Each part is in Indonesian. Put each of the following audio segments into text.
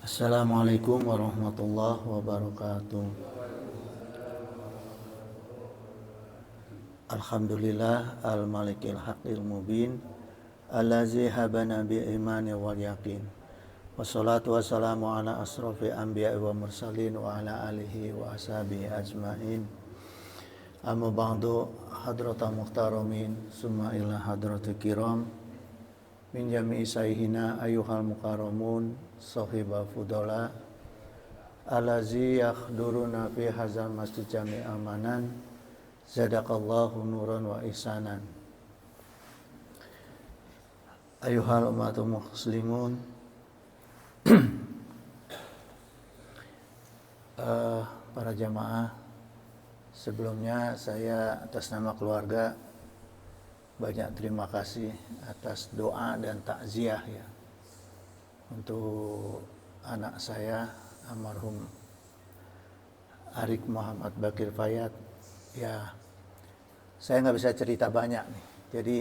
Assalamualaikum warahmatullahi wabarakatuh. Alhamdulillah al-malikil haqqil mubin allazi habana bi imani wal yaqin. Wassalatu wassalamu ala asrafi anbiya'i wa mursalin wa ala alihi wa ashabihi ajmain. Amma ba'du, hadratal muhtaramin summa ila hadratil kiram min jami'i sayhina ayyuhal mukarramun sahibal fudala alazi yakhduruna fi hazal masjid jami' amanan zadakallahu nuran wa ihsanan. Ayyuhal umatul muslimun, para jamaah, sebelumnya saya atas nama keluarga banyak terima kasih atas doa dan takziah ya untuk anak saya almarhum Arik Muhammad Bakir Fayat. Ya, saya nggak bisa cerita banyak nih. Jadi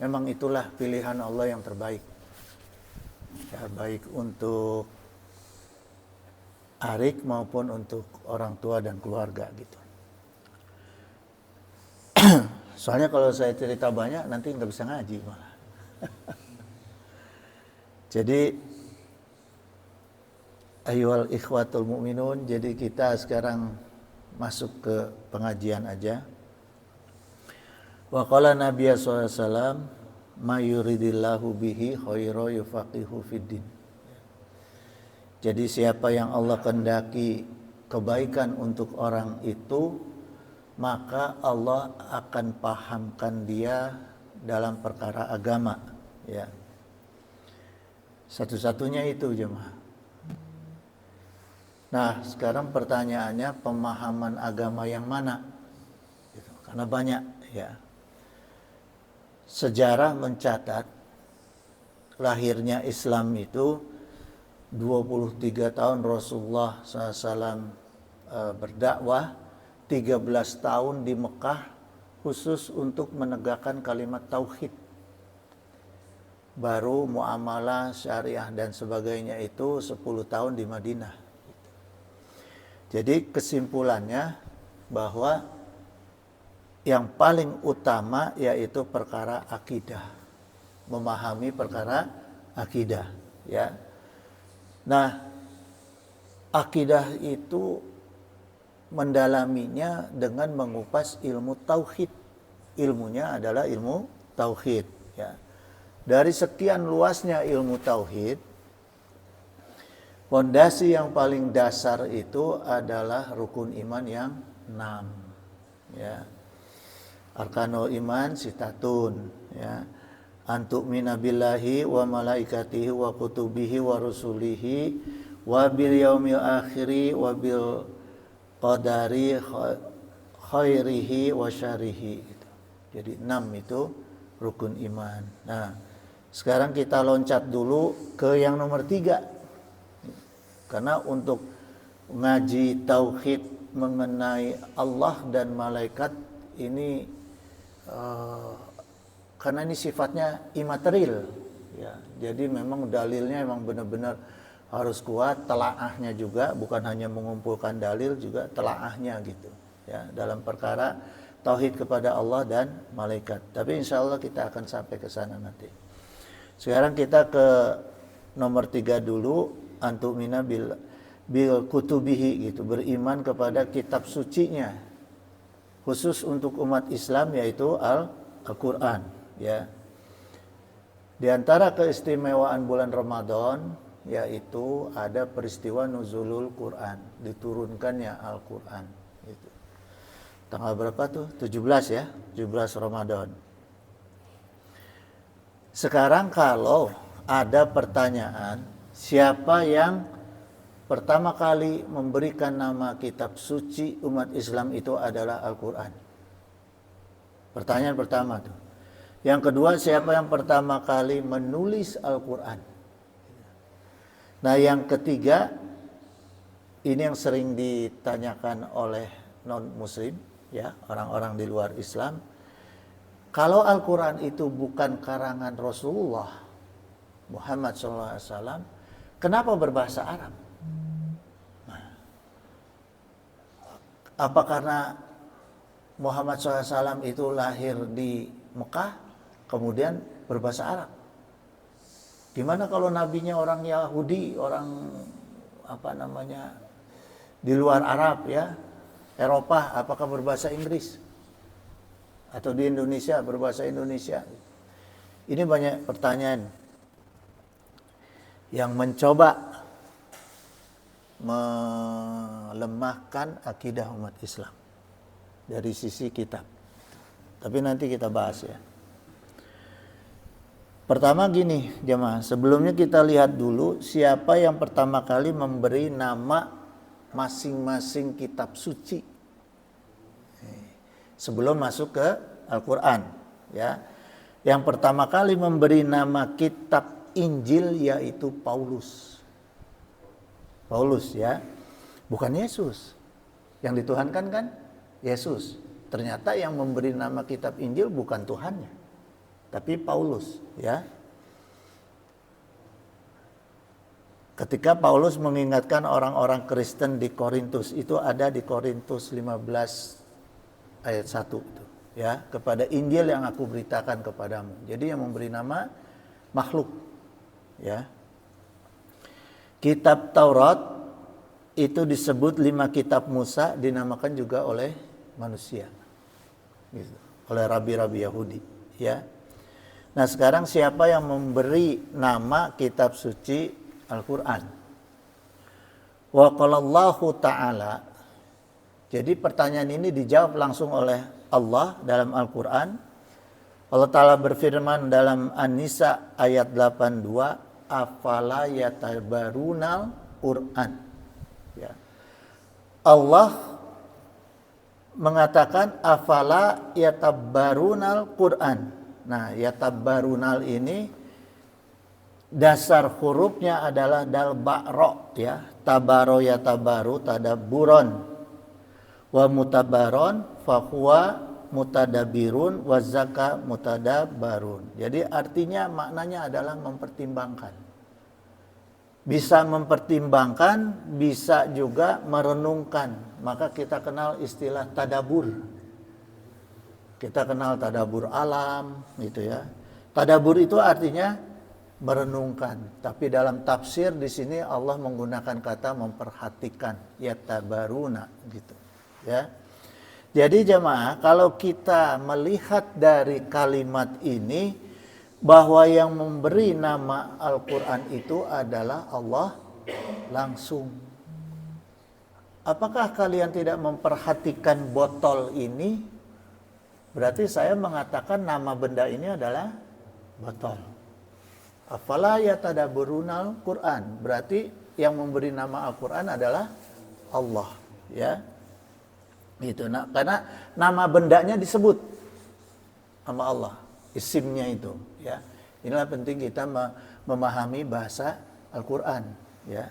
memang itulah pilihan Allah yang terbaik. Ya, baik untuk Arik maupun untuk orang tua dan keluarga gitu. Soalnya kalau saya cerita banyak nanti nggak bisa ngaji malah. Jadi ayyuhal ikhwatul mu'minun, jadi kita sekarang masuk ke pengajian aja. Wa qala Nabi sallallahu alaihi wasallam may yuridillahu bihi khairan yufaqihu fiddin. Jadi siapa yang Allah kehendaki kebaikan untuk orang itu, maka Allah akan pahamkan dia dalam perkara agama, ya. Satu-satunya itu jemaah. Nah, sekarang pertanyaannya pemahaman agama yang mana? Gitu. Karena banyak, ya. Sejarah mencatat lahirnya Islam itu 23 tahun Rasulullah SAW berdakwah, 13 tahun di Mekah khusus untuk menegakkan kalimat tauhid. Baru muamalah, syariah dan sebagainya itu 10 tahun di Madinah. Jadi kesimpulannya bahwa yang paling utama yaitu perkara akidah. Memahami perkara akidah, ya. Nah, akidah itu mendalaminya dengan mengupas ilmu tauhid. Ilmunya adalah ilmu tauhid, ya. Dari sekian luasnya ilmu tauhid, fondasi yang paling dasar itu adalah rukun iman yang 6, ya. Arkanul iman sitatun, ya. Antu'mina billahi wa malaikatihi wa kutubihi wa rusulihi wa bil yaumil akhiri wa bil qadari khairihi wa syarihi. Jadi 6 itu rukun iman. Nah, sekarang kita loncat dulu ke yang nomor 3. Karena untuk ngaji tauhid mengenai Allah dan malaikat ini karena ini sifatnya imaterial, ya. Jadi memang dalilnya memang benar-benar harus kuat, telaahnya juga, bukan hanya mengumpulkan dalil, juga telaahnya gitu, ya, dalam perkara tauhid kepada Allah dan malaikat. Tapi insya Allah kita akan sampai ke sana nanti. Sekarang kita ke nomor 3 dulu, antumina bil kutubihi gitu, beriman kepada kitab sucinya, khusus untuk umat Islam yaitu Al-Quran, ya. Di antara keistimewaan bulan Ramadan yaitu ada peristiwa nuzulul Quran, diturunkannya Al-Quran gitu. Tanggal berapa tuh? 17 ya, 17 Ramadan. Sekarang kalau ada pertanyaan, siapa yang pertama kali memberikan nama kitab suci umat Islam itu adalah Al-Quran. Pertanyaan pertama tuh. Yang kedua, siapa yang pertama kali menulis Al-Quran? Nah, yang ketiga, ini yang sering ditanyakan oleh non-muslim, ya, orang-orang di luar Islam. Kalau Al-Quran itu bukan karangan Rasulullah Muhammad SAW, Kenapa berbahasa Arab? Nah, apa karena Muhammad SAW itu lahir di Mekah, kemudian berbahasa Arab? Gimana kalau nabinya orang Yahudi, orang di luar Arab ya, Eropa, apakah berbahasa Inggris? Atau di Indonesia berbahasa Indonesia? Ini banyak pertanyaan yang mencoba melemahkan akidah umat Islam dari sisi kitab. Tapi nanti kita bahas ya. Pertama gini jemaah, sebelumnya kita lihat dulu siapa yang pertama kali memberi nama masing-masing kitab suci sebelum masuk ke Al-Quran ya. Yang pertama kali memberi nama kitab Injil yaitu Paulus ya, bukan Yesus. Yang dituhankan kan Yesus. Ternyata yang memberi nama kitab Injil bukan Tuhannya, tapi Paulus ya. Ketika Paulus mengingatkan orang-orang Kristen di Korintus, itu ada di Korintus 15 ayat 1 itu ya, kepada Injil yang aku beritakan kepadamu. Jadi yang memberi nama makhluk ya. Kitab Taurat itu disebut 5 kitab Musa, dinamakan juga oleh manusia gitu, oleh rabi-rabi Yahudi ya. Nah sekarang siapa yang memberi nama kitab suci Al-Quran? Wa qalallahu ta'ala. Jadi pertanyaan ini dijawab langsung oleh Allah dalam Al-Quran. Allah Ta'ala berfirman dalam An-Nisa ayat 82, afala yatabarunal Quran ya. Allah mengatakan afala yatabarunal Quran. Nah, yatabarunal ini dasar hurufnya adalah dal ba'ro ya. Tabaro yatabaru tadabburon wa mutabaron fahuwa mutadabirun wa zaka mutadabarun. Jadi artinya maknanya adalah mempertimbangkan. Bisa mempertimbangkan, bisa juga merenungkan. Maka kita kenal istilah tadabur. Kita kenal tadabur alam gitu ya. Tadabur itu artinya merenungkan, tapi dalam tafsir di sini Allah menggunakan kata memperhatikan, yatabaruna gitu ya. Jadi jemaah, kalau kita melihat dari kalimat ini bahwa yang memberi nama Al-Quran itu adalah Allah langsung. Apakah kalian tidak memperhatikan botol ini? Berarti saya mengatakan nama benda ini adalah botol. Afala yatadabburunal Quran. Berarti yang memberi nama Al-Quran adalah Allah ya. Gitu. Nah, karena nama bendanya disebut sama Allah, isimnya itu ya. Inilah penting kita memahami bahasa Al-Quran ya.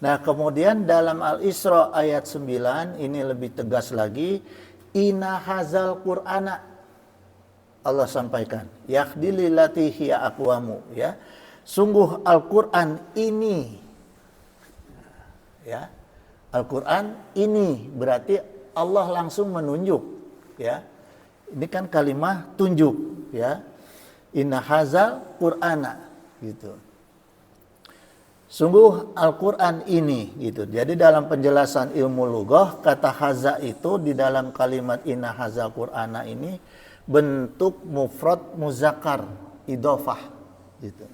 Nah, kemudian dalam Al-Isra ayat 9 ini lebih tegas lagi, inna hazal Qur'ana, Allah sampaikan, yahdi lillati hiya aqwamu ya. Sungguh Al-Qur'an ini ya. Al-Qur'an ini berarti Allah langsung menunjuk ya. Ini kan kalimat tunjuk ya. Inna hazal Qur'ana gitu. Sungguh Al-Qur'an ini gitu. Jadi dalam penjelasan ilmu lughah, kata haza itu di dalam kalimat inna hazal Qur'ana ini bentuk mufrad muzakkar idhofah gitu.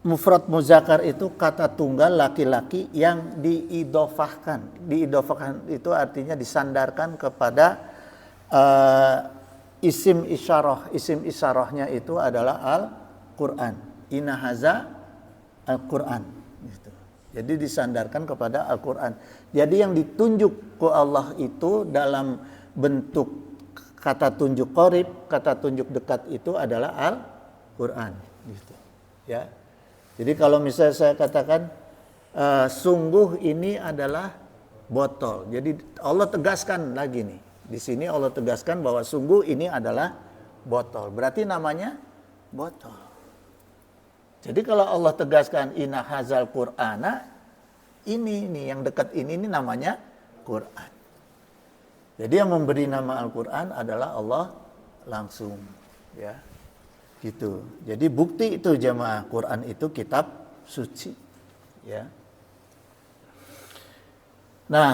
Mufrad muzakkar itu kata tunggal laki-laki yang diidhofahkan. Diidhofahkan itu artinya disandarkan kepada isim isyarah. Isim isyarahnya itu adalah Al-Quran. Inna haza Al-Quran gitu. Jadi disandarkan kepada Al-Quran. Jadi yang ditunjuk ke Allah itu dalam bentuk kata tunjuk qorib, kata tunjuk dekat itu adalah Al-Quran gitu ya. Jadi kalau misalnya saya katakan sungguh ini adalah botol. Jadi Allah tegaskan lagi nih. Di sini Allah tegaskan bahwa sungguh ini adalah botol. Berarti namanya botol. Jadi kalau Allah tegaskan inna hazal Qur'ana, ini nih yang dekat ini namanya Quran. Jadi yang memberi nama Al-Quran adalah Allah langsung, ya. Gitu. Jadi bukti itu jemaah, Quran itu kitab suci, ya. Nah,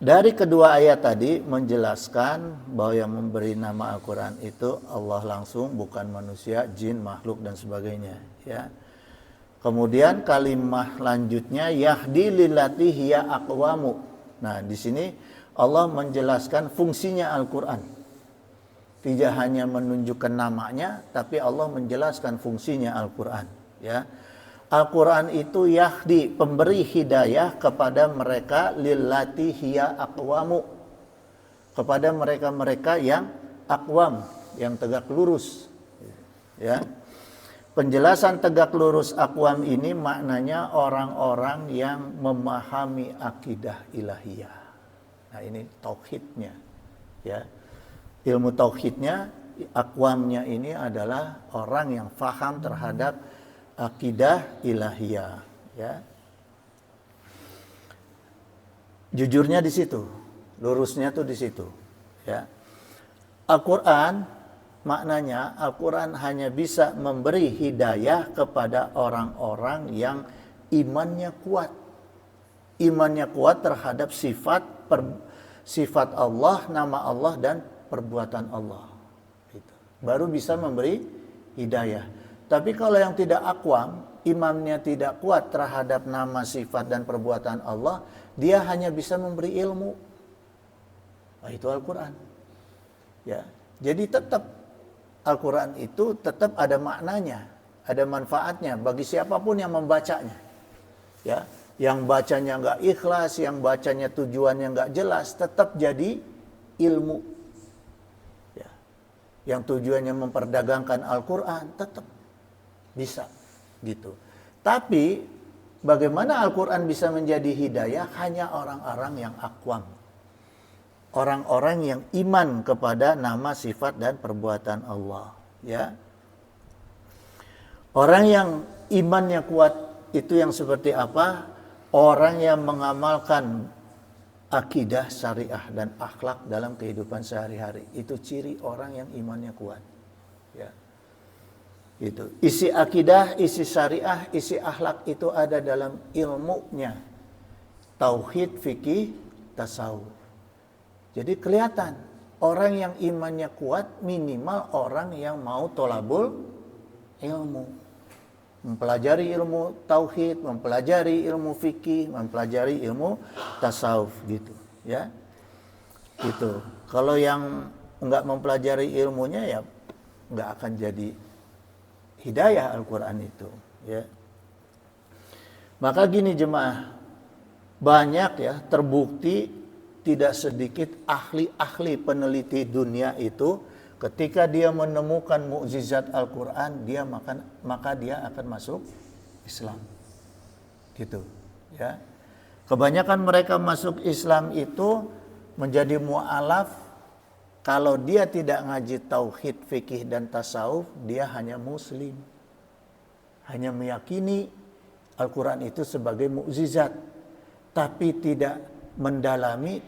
dari kedua ayat tadi menjelaskan bahwa yang memberi nama Al-Quran itu Allah langsung, bukan manusia, jin, makhluk dan sebagainya, ya. Kemudian kalimat lanjutnya yahdi lillati hiya aqwamu. Nah, di sini Allah menjelaskan fungsinya Al-Quran. Tidak hanya menunjukkan namanya, tapi Allah menjelaskan fungsinya Al-Quran, ya. Al-Quran itu yahdi, pemberi hidayah kepada mereka lillati hiya aqwamu, kepada mereka-mereka yang aqwam, yang tegak lurus, ya. Penjelasan tegak lurus aqwam ini maknanya orang-orang yang memahami akidah ilahiyah. Nah, ini tauhidnya, ya. Ilmu tauhidnya, aqwamnya ini adalah orang yang faham terhadap akidah ilahiyah, ya. Jujurnya di situ, lurusnya tuh di situ, ya. Al-Qur'an maknanya Al-Quran hanya bisa memberi hidayah kepada orang-orang yang imannya kuat. Imannya kuat terhadap sifat Allah, nama Allah, dan perbuatan Allah. Gitu. Baru bisa memberi hidayah. Tapi kalau yang tidak aqwam, imannya tidak kuat terhadap nama, sifat, dan perbuatan Allah, dia hanya bisa memberi ilmu. Nah, itu Al-Quran. Ya. Jadi tetap Al-Quran itu tetap ada maknanya, ada manfaatnya bagi siapapun yang membacanya. Ya, yang bacanya nggak ikhlas, yang bacanya tujuannya nggak jelas, tetap jadi ilmu. Ya, yang tujuannya memperdagangkan Al-Quran tetap bisa, gitu. Tapi bagaimana Al-Quran bisa menjadi hidayah? Hanya orang-orang yang aqwam. Orang-orang yang iman kepada nama, sifat, dan perbuatan Allah, ya. Orang yang imannya kuat itu yang seperti apa? Orang yang mengamalkan akidah, syariah, dan akhlak dalam kehidupan sehari-hari. Itu ciri orang yang imannya kuat, ya. Itu isi akidah, isi syariah, isi akhlak itu ada dalam ilmunya, tauhid, fikih, tasawuf. Jadi kelihatan orang yang imannya kuat minimal orang yang mau tolabul ilmu. Mempelajari ilmu tauhid, mempelajari ilmu fikih, mempelajari ilmu tasawuf, gitu, ya. Gitu. Kalau yang enggak mempelajari ilmunya, ya enggak akan jadi hidayah Al-Quran itu, ya. Maka gini jemaah, banyak ya terbukti tidak sedikit ahli-ahli peneliti dunia itu ketika dia menemukan mukjizat Al-Quran, maka dia akan masuk Islam, gitu, ya. Kebanyakan mereka masuk Islam itu menjadi mu'alaf. Kalau dia tidak ngaji tauhid, fikih, dan tasawuf, dia hanya muslim, hanya meyakini Al-Quran itu sebagai mukjizat, tapi tidak mendalami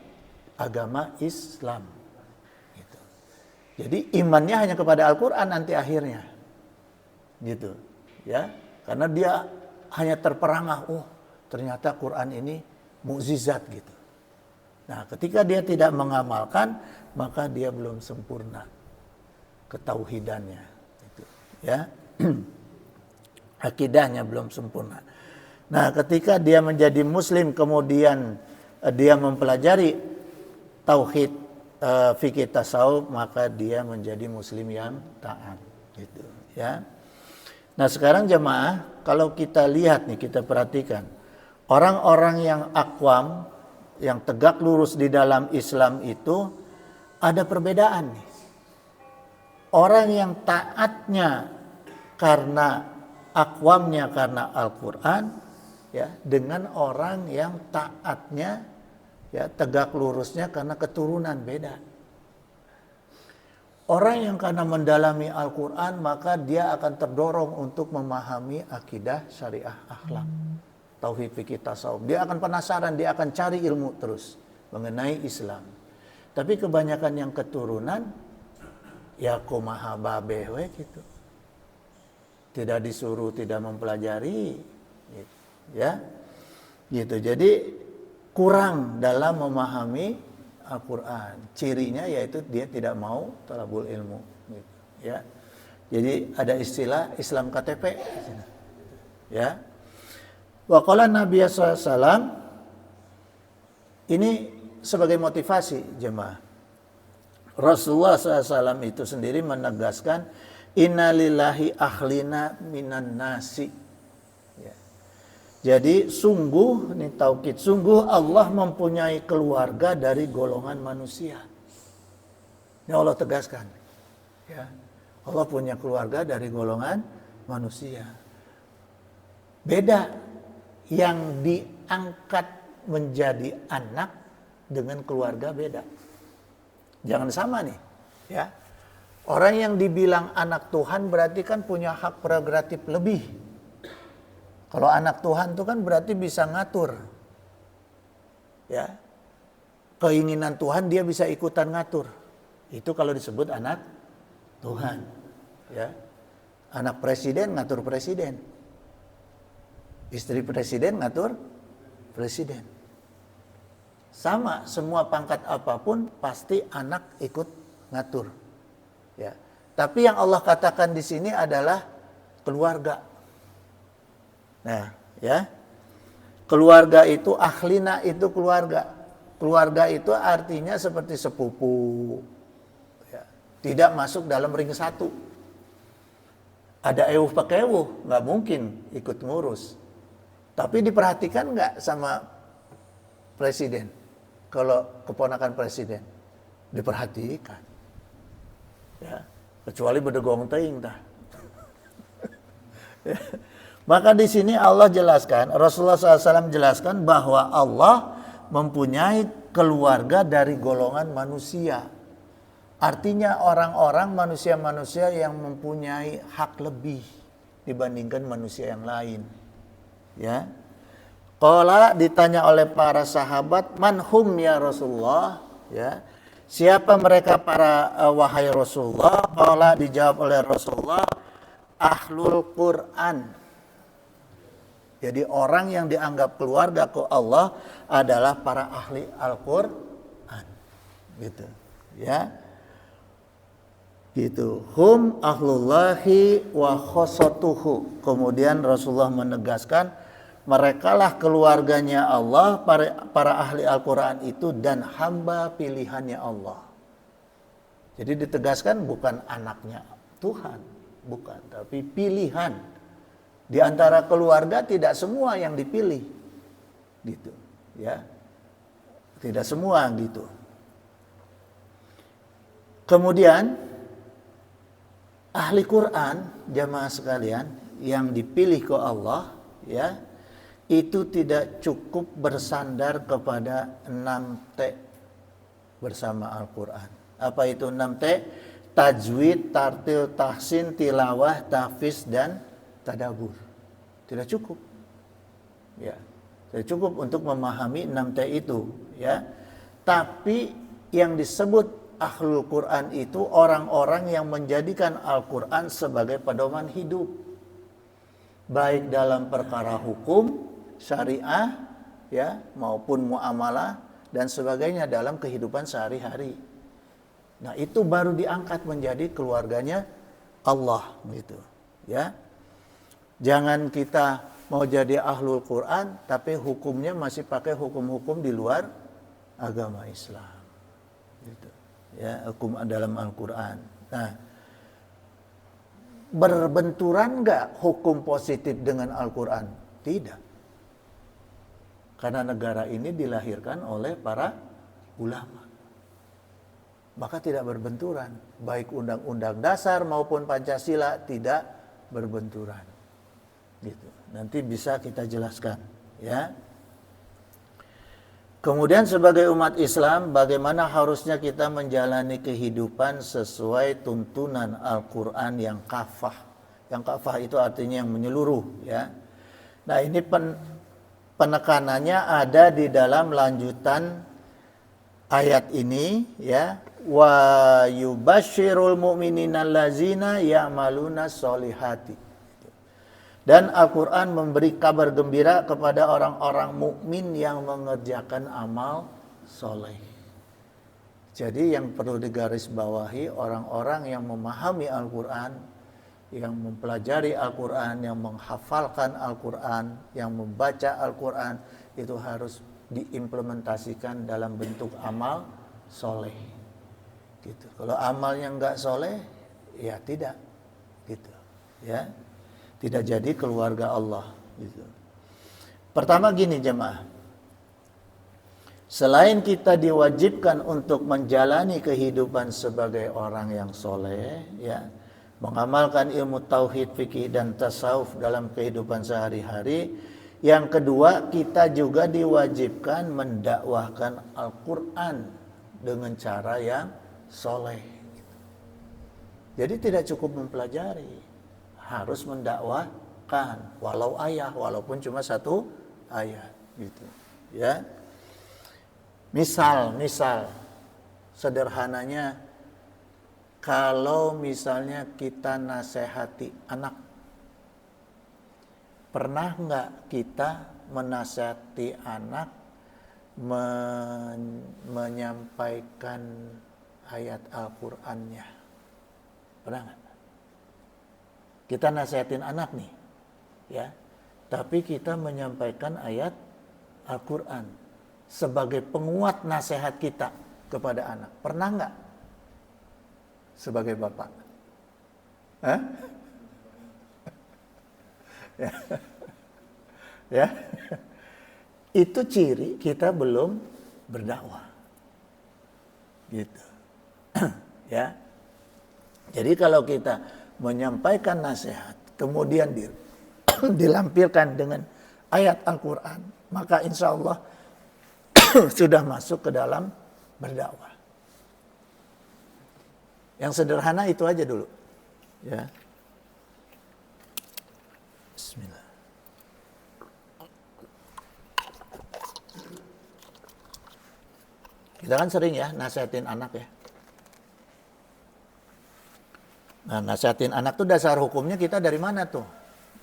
agama Islam, gitu. Jadi imannya hanya kepada Al-Quran nanti akhirnya, gitu, ya. Karena dia hanya terperangah, oh ternyata Quran ini mukjizat, gitu. Nah, ketika dia tidak mengamalkan, maka dia belum sempurna ketauhidannya, gitu, ya. Akidahnya belum sempurna. Nah, ketika dia menjadi muslim kemudian dia mempelajari tauhid, fikih, tasawuf, maka dia menjadi muslim yang taat, gitu, ya. Nah, sekarang jemaah, kalau kita lihat nih, kita perhatikan orang-orang yang aqwam, yang tegak lurus di dalam Islam itu ada perbedaan nih. Orang yang taatnya karena aqwamnya karena Al-Quran, ya, dengan orang yang taatnya, ya, tegak lurusnya karena keturunan, beda. Orang yang karena mendalami Al-Quran, maka dia akan terdorong untuk memahami akidah, syariah, akhlak, tauhid, fikih, tasawuf. Dia akan penasaran, dia akan cari ilmu terus mengenai Islam. Tapi kebanyakan yang keturunan, ya kumaha babe we gitu. Tidak disuruh, tidak mempelajari, gitu, ya. Gitu. Jadi kurang dalam memahami Al-Quran. Cirinya yaitu dia tidak mau talabul ilmu, gitu, ya. Jadi ada istilah Islam KTP, ya. Wa qala Nabi SAW, ini sebagai motivasi jemaah. Rasulullah SAW itu sendiri menegaskan, innalillahi akhlina minan nasi. Jadi sungguh, ini taukid, sungguh Allah mempunyai keluarga dari golongan manusia. Ini Allah tegaskan. Ya. Allah punya keluarga dari golongan manusia. Beda yang diangkat menjadi anak dengan keluarga beda. Jangan sama nih. Ya. Orang yang dibilang anak Tuhan berarti kan punya hak prerogatif lebih. Kalau anak Tuhan itu kan berarti bisa ngatur. Ya. Keinginan Tuhan dia bisa ikutan ngatur. Itu kalau disebut anak Tuhan. Ya. Anak presiden ngatur presiden. Istri presiden ngatur presiden. Sama, semua pangkat apapun pasti anak ikut ngatur. Ya. Tapi yang Allah katakan di sini adalah keluarga. Nah, ya. Keluarga itu akhlina itu keluarga. Keluarga itu artinya seperti sepupu. Ya. Tidak masuk dalam ring satu. Ada ewuh pakai ewuh, nggak mungkin ikut ngurus. Tapi diperhatikan nggak sama presiden? Kalau keponakan presiden diperhatikan. Ya. Kecuali bedegong teuing tah. Ya. Maka di sini Allah jelaskan, Rasulullah SAW jelaskan bahwa Allah mempunyai keluarga dari golongan manusia. Artinya orang-orang manusia-manusia yang mempunyai hak lebih dibandingkan manusia yang lain. Ya. Qala ditanya oleh para sahabat, man hum ya Rasulullah? Ya. Siapa mereka para wahai Rasulullah? Qala dijawab oleh Rasulullah, ahlul Quran. Jadi orang yang dianggap keluarga ke Allah adalah para ahli Al-Quran. Gitu. Ya. Gitu. Hum ahlullahi wa khosotuhu. Kemudian Rasulullah menegaskan, merekalah keluarganya Allah, para ahli Al-Quran itu dan hamba pilihannya Allah. Jadi ditegaskan bukan anaknya Tuhan. Bukan. Tapi pilihan. Di antara keluarga tidak semua yang dipilih, gitu, ya, tidak semua gitu. Kemudian ahli Quran, jamaah sekalian, yang dipilih ke Allah, ya, itu tidak cukup bersandar kepada 6T bersama Al-Quran. Apa itu 6T? Tajwid, tartil, tahsin, tilawah, tahfiz, dan tadabur. Tidak cukup. Ya. Tidak cukup untuk memahami 6T itu, ya. Tapi yang disebut ahlul Quran itu orang-orang yang menjadikan Al-Quran sebagai pedoman hidup. Baik dalam perkara hukum, syariah, ya, maupun muamalah dan sebagainya dalam kehidupan sehari-hari. Nah, itu baru diangkat menjadi keluarganya Allah, gitu, ya. Jangan kita mau jadi ahlul Quran tapi hukumnya masih pakai hukum-hukum di luar agama Islam. Gitu. Ya, hukum dalam Al-Quran. Nah, berbenturan enggak hukum positif dengan Al-Quran? Tidak. Karena negara ini dilahirkan oleh para ulama. Maka tidak berbenturan. Baik undang-undang dasar maupun Pancasila tidak berbenturan. Gitu. Nanti bisa kita jelaskan, ya. Kemudian sebagai umat Islam, bagaimana harusnya kita menjalani kehidupan sesuai tuntunan Al-Quran yang kafah. Yang kafah itu artinya yang menyeluruh, ya. Nah, ini penekanannya ada di dalam lanjutan ayat ini, ya. Wa yubasyirul mu'minina allazina ya'maluna sholihati. Dan Al-Quran memberi kabar gembira kepada orang-orang mukmin yang mengerjakan amal soleh. Jadi yang perlu digarisbawahi, orang-orang yang memahami Al-Quran, yang mempelajari Al-Quran, yang menghafalkan Al-Quran, yang membaca Al-Quran, itu harus diimplementasikan dalam bentuk amal soleh. Gitu. Kalau amalnya enggak soleh, ya tidak. Gitu. Ya. Tidak jadi keluarga Allah gitu. Pertama gini jemaah, selain kita diwajibkan untuk menjalani kehidupan sebagai orang yang soleh, ya, mengamalkan ilmu tauhid, fikih dan tasawuf dalam kehidupan sehari-hari, yang kedua kita juga diwajibkan mendakwahkan Al-Quran dengan cara yang soleh. Jadi tidak cukup mempelajari, harus mendakwahkan walaupun cuma satu ayat gitu, ya. Misal sederhananya, kalau misalnya kita nasihati anak, pernah nggak kita menasihati anak menyampaikan ayat Al-Qur'annya? Pernah nggak? Kita nasihatin anak nih, ya, tapi kita menyampaikan ayat Al-Quran sebagai penguat nasihat kita kepada anak. Pernah nggak? Sebagai bapak? Hah? Ya. Ya. Itu ciri kita belum berdakwah. Gitu. Ya. Jadi kalau kita menyampaikan nasihat, kemudian dilampirkan dengan ayat Al-Quran, maka insya Allah sudah masuk ke dalam berdakwah. Yang sederhana itu aja dulu, ya. Bismillah. Kita kan sering ya nasihatin anak ya. Nah, nasihatin anak tuh dasar hukumnya kita dari mana tuh?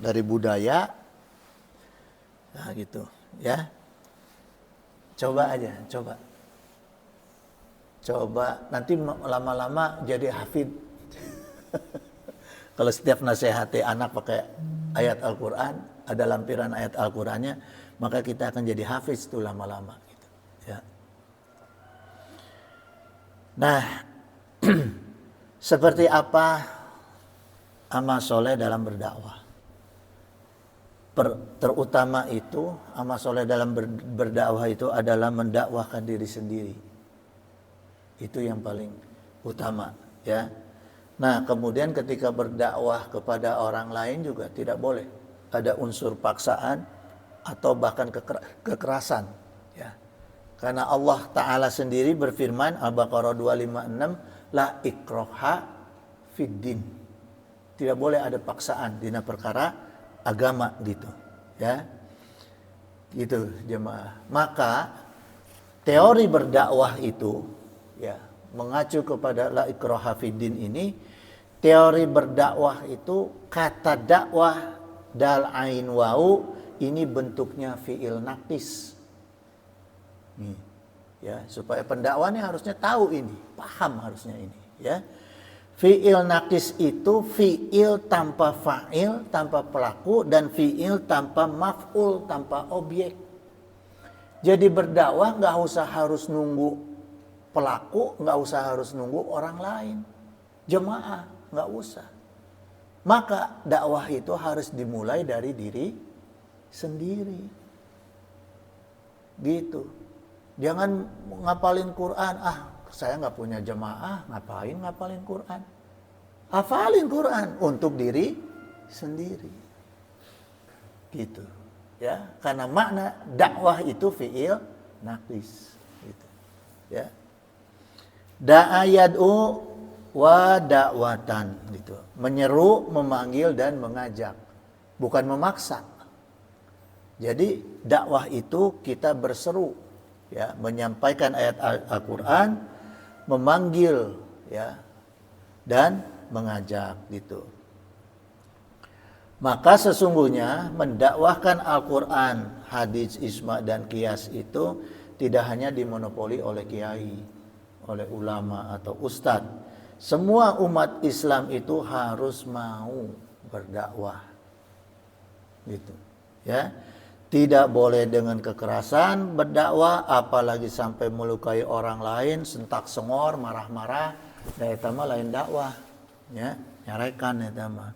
Dari budaya. Nah, gitu, ya. Coba aja, coba. Nanti lama-lama jadi hafid. Kalau setiap nasihati anak pakai ayat Al-Quran, ada lampiran ayat Al-Qurannya, maka kita akan jadi hafiz tuh lama-lama. Gitu, ya. Nah, seperti apa amal soleh dalam berdakwah? Terutama itu, amal soleh dalam berdakwah itu adalah mendakwahkan diri sendiri. Itu yang paling utama, ya. Nah, kemudian ketika berdakwah kepada orang lain juga tidak boleh ada unsur paksaan atau bahkan kekerasan, ya. Karena Allah Ta'ala sendiri berfirman, Al-Baqarah 256, la ikraha fiddin. Tidak boleh ada paksaan dina perkara agama gitu, ya. Gitu jemaah. Maka teori berdakwah itu, ya, mengacu kepada la ikraha fiddin ini, teori berdakwah itu kata dakwah dal ain wau ini bentuknya fiil naqis. Nih, ya, supaya pendakwaannya harusnya tahu ini, paham harusnya ini, ya. Fiil naqis itu fiil tanpa fa'il, tanpa pelaku, dan fiil tanpa maf'ul, tanpa objek. Jadi berdakwah nggak usah harus nunggu pelaku, nggak usah harus nunggu orang lain, jemaah nggak usah. Maka dakwah itu harus dimulai dari diri sendiri, gitu. Jangan ngapalin Quran, saya nggak punya jemaah, ngapain ngapalin Quran? Hafalin Quran untuk diri sendiri, gitu, ya. Karena makna dakwah itu fiil naqis gitu. Ya. Da'a yad'u wa da'watan gitu. Menyeru, memanggil dan mengajak, bukan memaksa. Jadi dakwah itu kita berseru, ya, menyampaikan ayat Al-Qur'an, memanggil, ya, dan mengajak gitu. Maka sesungguhnya mendakwahkan Al-Qur'an, hadis, ijma dan qiyas itu tidak hanya dimonopoli oleh kiai, oleh ulama atau ustadz. Semua umat Islam itu harus mau berdakwah. Gitu. Ya. Tidak boleh dengan kekerasan berdakwah, apalagi sampai melukai orang lain, sentak sengor, marah-marah, da eta mah lain dakwah. Ya, nyarekan eta mah.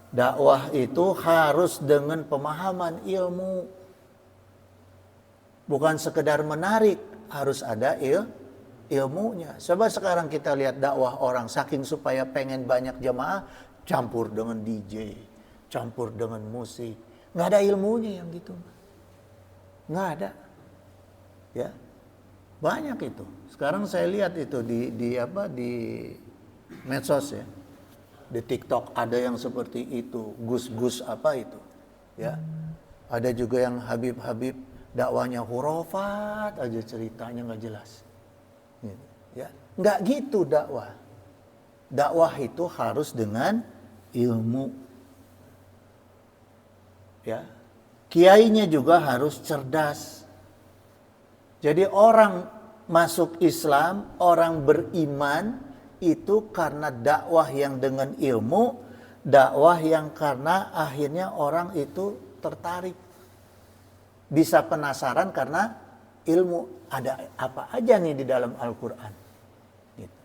Dakwah itu harus dengan pemahaman ilmu. Bukan sekedar menarik, harus ada ilmunya. Coba sekarang kita lihat dakwah orang, saking supaya pengen banyak jamaah, campur dengan DJ, campur dengan musik. Nggak ada ilmunya yang gitu. Nggak ada. Ya. Banyak itu. Sekarang saya lihat itu di medsos ya. Di TikTok ada yang seperti itu, gus-gus apa itu. Ya. Ada juga yang Habib-habib dakwanya hurufat aja, ceritanya nggak jelas. Gitu. Ya. Nggak gitu dakwah. Dakwah itu harus dengan ilmu. Ya, kiainya juga harus cerdas. Jadi orang masuk Islam, orang beriman itu karena dakwah yang dengan ilmu, dakwah yang karena akhirnya orang itu tertarik. Bisa penasaran karena ilmu, ada apa aja nih di dalam Al-Qur'an. Gitu.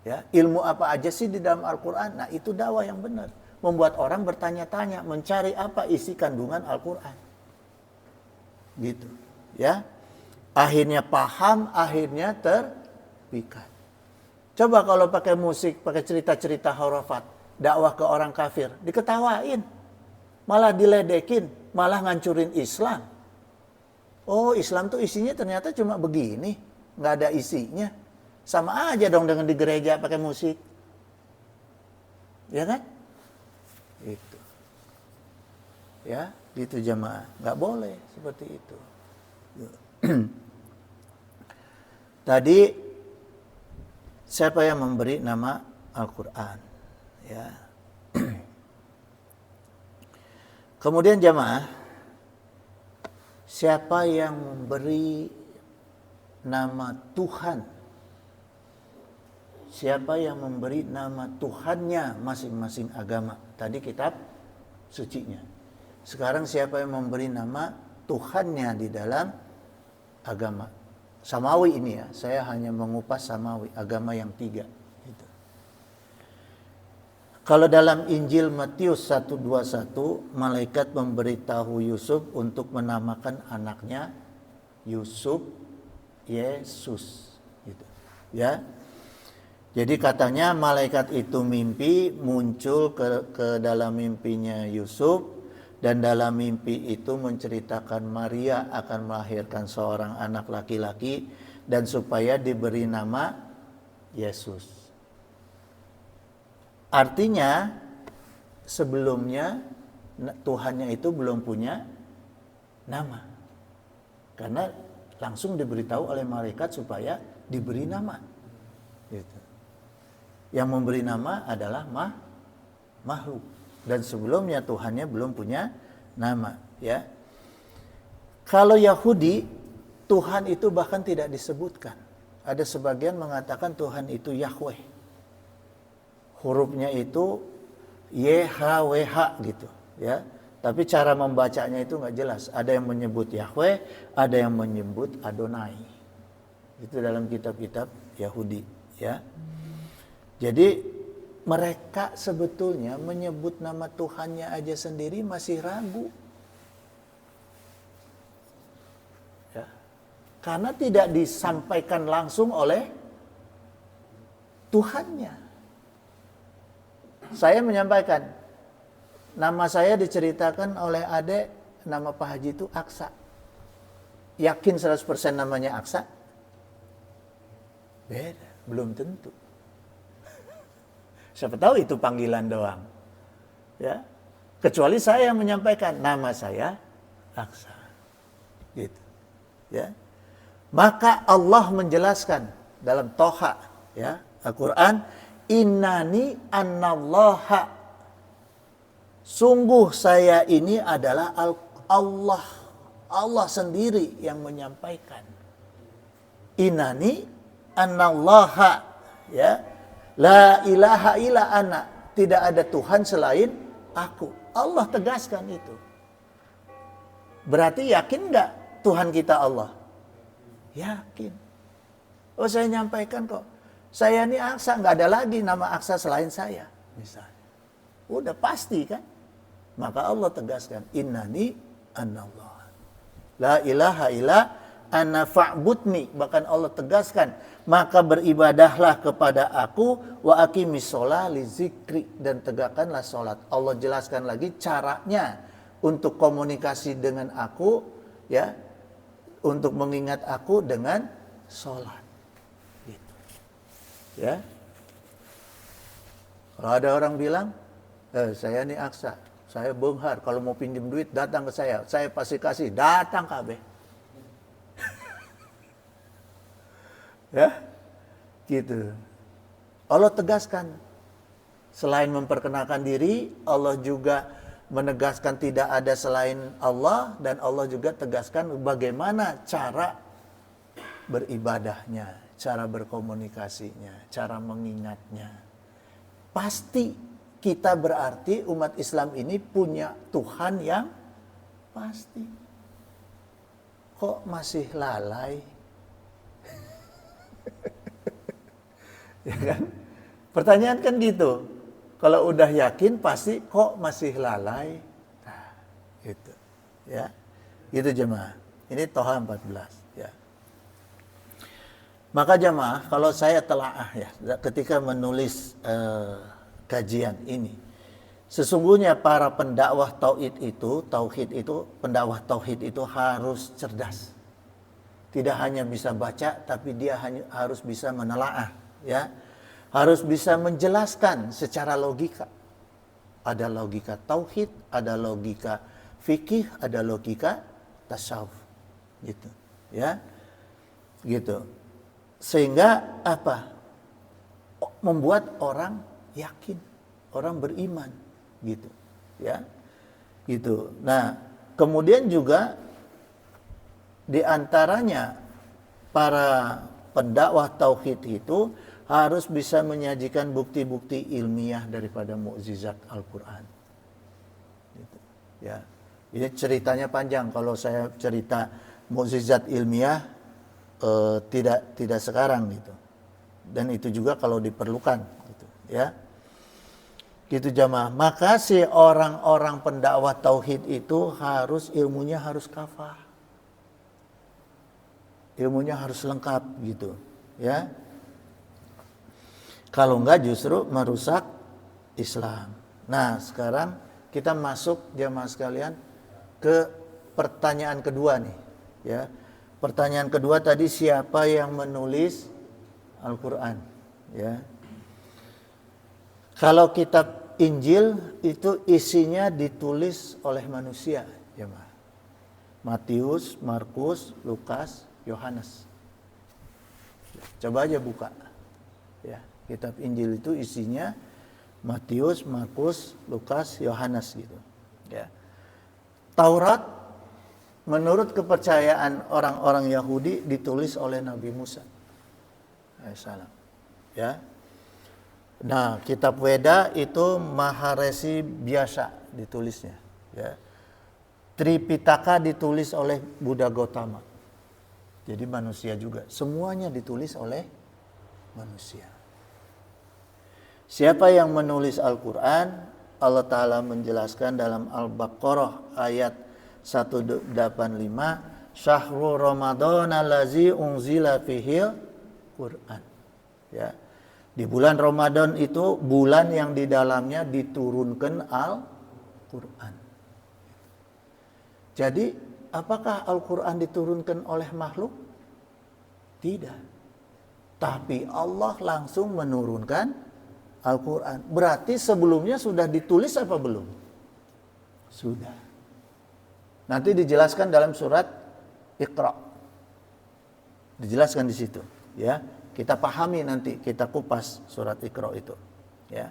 Ya, ilmu apa aja sih di dalam Al-Qur'an? Nah, itu dakwah yang benar. Membuat orang bertanya-tanya, mencari apa isi kandungan Al-Qur'an. Gitu, ya. Akhirnya paham, akhirnya terpikat. Coba kalau pakai musik, pakai cerita-cerita hurufat, dakwah ke orang kafir, diketawain. Malah diledekin, malah ngancurin Islam. Oh, Islam tuh isinya ternyata cuma begini, nggak ada isinya. Sama aja dong dengan di gereja pakai musik. Ya kan? Itu. Ya, gitu jamaah. Nggak boleh seperti itu. Tadi siapa yang memberi nama Al-Qur'an? Ya. Kemudian jamaah, siapa yang memberi nama Tuhan? Siapa yang memberi nama Tuhannya masing-masing agama? Tadi kitab sucinya. Sekarang siapa yang memberi nama Tuhannya di dalam agama? Samawi ini ya, saya hanya mengupas Samawi, agama yang 3. Gitu. Kalau dalam Injil Matius 1:21, malaikat memberitahu Yusuf untuk menamakan anaknya Yusuf Yesus. Gitu. Ya. Jadi katanya malaikat itu mimpi, muncul ke dalam mimpinya Yusuf, dan dalam mimpi itu menceritakan Maria akan melahirkan seorang anak laki-laki dan supaya diberi nama Yesus. Artinya sebelumnya Tuhannya itu belum punya nama. Karena langsung diberitahu oleh malaikat supaya diberi nama. Gitu. Yang memberi nama adalah makhluk, dan sebelumnya Tuhannya belum punya nama, ya. Kalau Yahudi, Tuhan itu bahkan tidak disebutkan. Ada sebagian mengatakan Tuhan itu Yahweh. Hurufnya itu YHWH gitu, ya. Tapi cara membacanya itu nggak jelas. Ada yang menyebut Yahweh, ada yang menyebut Adonai. Itu dalam kitab-kitab Yahudi, ya. Jadi mereka sebetulnya menyebut nama Tuhannya aja sendiri masih ragu. Ya. Karena tidak disampaikan langsung oleh Tuhannya. Saya menyampaikan, nama saya diceritakan oleh adik, nama Pak Haji itu Aksa. yakin 100% namanya Aqsa? Beda, belum tentu. Siapa tahu itu panggilan doang. Ya. Kecuali saya yang menyampaikan nama saya Aqsa. Gitu. Ya. Maka Allah menjelaskan dalam Toha, ya, Al-Qur'an, innani annallaha, sungguh saya ini adalah Allah. Allah sendiri yang menyampaikan. Innani annallaha, ya, la ilaha illa ana, tidak ada Tuhan selain aku. Allah tegaskan itu. Berarti yakin nggak Tuhan kita Allah? Yakin. Oh, saya nyampaikan kok. Saya ini Aqsa, nggak ada lagi nama Aqsa selain saya, misalnya. Udah pasti kan? Maka Allah tegaskan, innani anallah, la ilaha illa ana fa'budni. Bahkan Allah tegaskan, maka beribadahlah kepada aku, wa aqimis sholat li zikri, dan tegakkanlah sholat. Allah jelaskan lagi caranya untuk komunikasi dengan aku, ya, untuk mengingat aku dengan sholat. Gitu. Ya. Kalau ada orang bilang, saya ini Aqsa, saya Bonghar, kalau mau pinjam duit datang ke saya pasti kasih, datang kabeh. Ya, gitu. Allah tegaskan, selain memperkenalkan diri, Allah juga menegaskan tidak ada selain Allah, dan Allah juga tegaskan bagaimana cara beribadahnya, cara berkomunikasinya, cara mengingatnya. Pasti kita berarti umat Islam ini punya Tuhan yang pasti. Kok masih lalai? Ya kan? Pertanyaan kan gitu. Kalau udah yakin pasti kok masih lalai. Nah, gitu. Ya. Gitu jemaah. Ini Toha 14, ya. Maka jemaah, kalau saya telaah ya ketika menulis kajian ini, sesungguhnya para pendakwah tauhid itu, pendakwah tauhid itu harus cerdas. Tidak hanya bisa baca, tapi dia harus bisa menelaah, ya. Harus bisa menjelaskan secara logika. Ada logika tauhid, ada logika fikih, ada logika tasawuf. Gitu, ya. Gitu. Sehingga apa? Membuat orang yakin, orang beriman, gitu, ya. Gitu. Nah, kemudian juga di antaranya para pendakwah tauhid itu harus bisa menyajikan bukti-bukti ilmiah daripada mukjizat Al-Qur'an. Gitu. Ya. Ini ceritanya panjang kalau saya cerita mukjizat ilmiah, tidak sekarang gitu. Dan itu juga kalau diperlukan gitu, ya. Gitu jamaah. Maka si orang-orang pendakwah tauhid itu ilmunya harus kafah. Ilmunya harus lengkap gitu, ya. Kalau enggak justru merusak Islam. Nah, sekarang kita masuk jamaah sekalian ke pertanyaan kedua nih, ya. Pertanyaan kedua tadi, siapa yang menulis Al-Qur'an, ya. Kalau kitab Injil itu isinya ditulis oleh manusia, jemaah. Matius, Markus, Lukas, Yohanes. Coba aja buka. Ya, kitab Injil itu isinya Matius, Markus, Lukas, Yohanes gitu. Ya. Taurat menurut kepercayaan orang-orang Yahudi ditulis oleh Nabi Musa alaihissalam. Ya. Nah, kitab Weda itu Maharesi biasa ditulisnya, ya. Tripitaka ditulis oleh Buddha Gautama. Jadi manusia juga, semuanya ditulis oleh manusia. Siapa yang menulis Al-Qur'an? Allah Ta'ala menjelaskan dalam Al-Baqarah ayat 185, Syahrul Ramadan allazi unzila fihil Qur'an. Ya. Di bulan Ramadan itu bulan yang di dalamnya diturunkan Al-Qur'an. Jadi apakah Al-Quran diturunkan oleh makhluk? Tidak. Tapi Allah langsung menurunkan Al-Quran. Berarti sebelumnya sudah ditulis apa belum? Sudah. Nanti dijelaskan dalam surat Iqra. Dijelaskan di situ, ya. Kita pahami nanti, kita kupas surat Iqra itu, ya.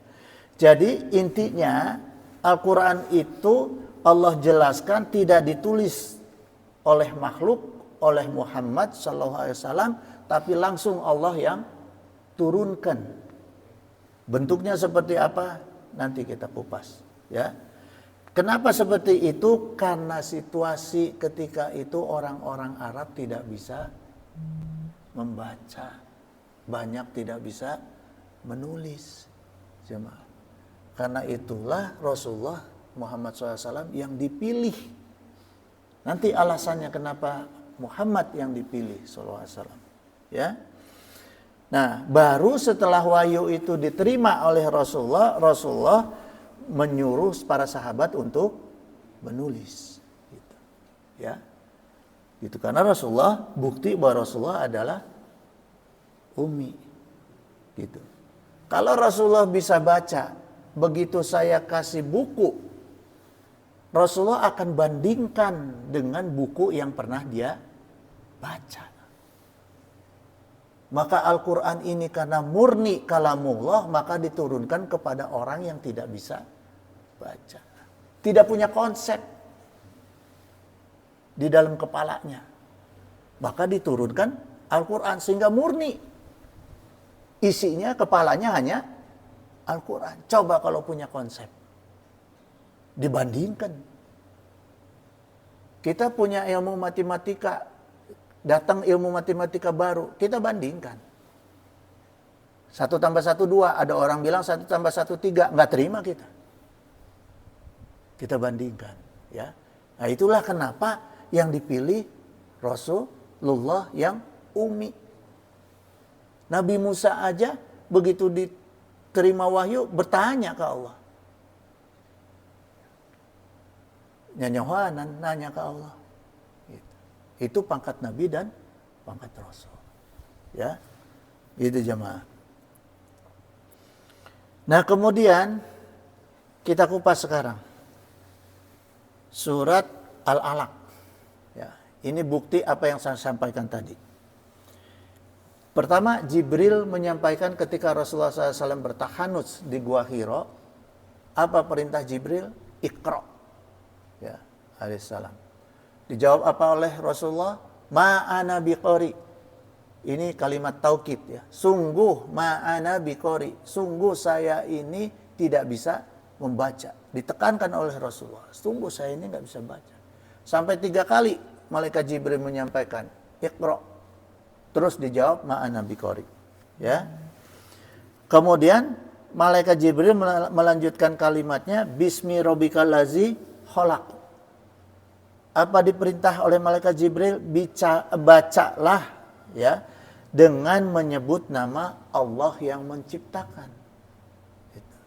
Jadi intinya Al-Quran itu Allah jelaskan tidak ditulis oleh makhluk, oleh Muhammad SAW, tapi langsung Allah yang turunkan. Bentuknya seperti apa? Nanti kita kupas, ya. Kenapa seperti itu? Karena situasi ketika itu orang-orang Arab tidak bisa membaca, banyak tidak bisa menulis, jemaah. Karena itulah Rasulullah Muhammad SAW yang dipilih. Nanti alasannya kenapa Muhammad yang dipilih SAW, ya. Nah, baru setelah wahyu itu diterima oleh Rasulullah menyuruh para sahabat untuk menulis, gitu, ya. Gitu, karena Rasulullah, bukti bahwa Rasulullah adalah ummi, gitu. Kalau Rasulullah bisa baca, begitu saya kasih buku, Rasulullah akan bandingkan dengan buku yang pernah dia baca. Maka Al-Quran ini karena murni kalamullah, maka diturunkan kepada orang yang tidak bisa baca, tidak punya konsep di dalam kepalanya, maka diturunkan Al-Quran sehingga murni. Isinya kepalanya hanya Al-Quran. Coba kalau punya konsep, dibandingkan. Kita punya ilmu matematika, datang ilmu matematika baru, kita bandingkan. 1 tambah 1 2, ada orang bilang 1 tambah 1 3, nggak terima kita. Kita bandingkan, ya. Nah, itulah kenapa yang dipilih Rasulullah yang ummi. Nabi Musa aja begitu diterima wahyu bertanya ke Allah. Nyanyawanan nanya ke Allah. Itu pangkat Nabi dan pangkat Rasul, ya. Itu jemaah. Nah, kemudian kita kupas sekarang surat Al-Alaq, ya. Ini bukti apa yang saya sampaikan tadi. Pertama, Jibril menyampaikan ketika Rasulullah SAW bertahanus di Gua Hira, apa perintah Jibril? Iqra, ya, alaihissalam. Dijawab apa oleh Rasulullah? Ma'ana biqari. Ini kalimat taukid, ya. Sungguh ma'ana biqari. Sungguh saya ini tidak bisa membaca. Ditekankan oleh Rasulullah. Sungguh saya ini nggak bisa baca. Sampai 3 kali malaikat Jibril menyampaikan Iqra. Terus dijawab ma'ana biqari, ya. Kemudian malaikat Jibril melanjutkan kalimatnya bismi rabbikal ladzi khalaq. Apa diperintah oleh malaikat Jibril? Bacalah, ya, dengan menyebut nama Allah yang menciptakan. Gitu.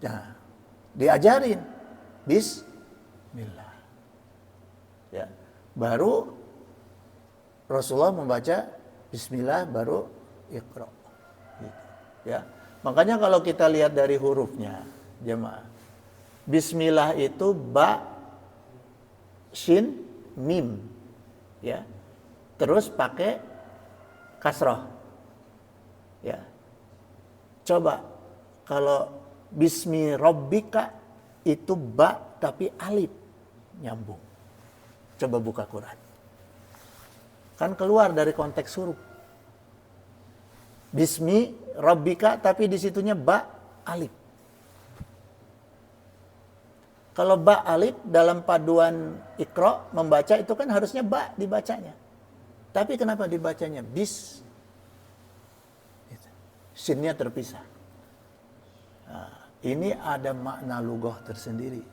Nah, diajarin Bismillah, ya. Baru Rasulullah membaca Bismillah, baru Iqra, gitu, ya. Makanya kalau kita lihat dari hurufnya, jemaah, Bismillah itu ba, shin, mim, ya. Terus pakai kasroh, ya. Coba kalau bismi rabbika itu ba tapi alif nyambung. Coba buka Quran, kan keluar dari konteks huruf. Bismi rabbika tapi di situnya ba alif. Kalau ba alif dalam paduan Iqra membaca itu kan harusnya ba dibacanya. Tapi kenapa dibacanya bis? Sinnya terpisah. Nah, ini ada makna lughah tersendiri.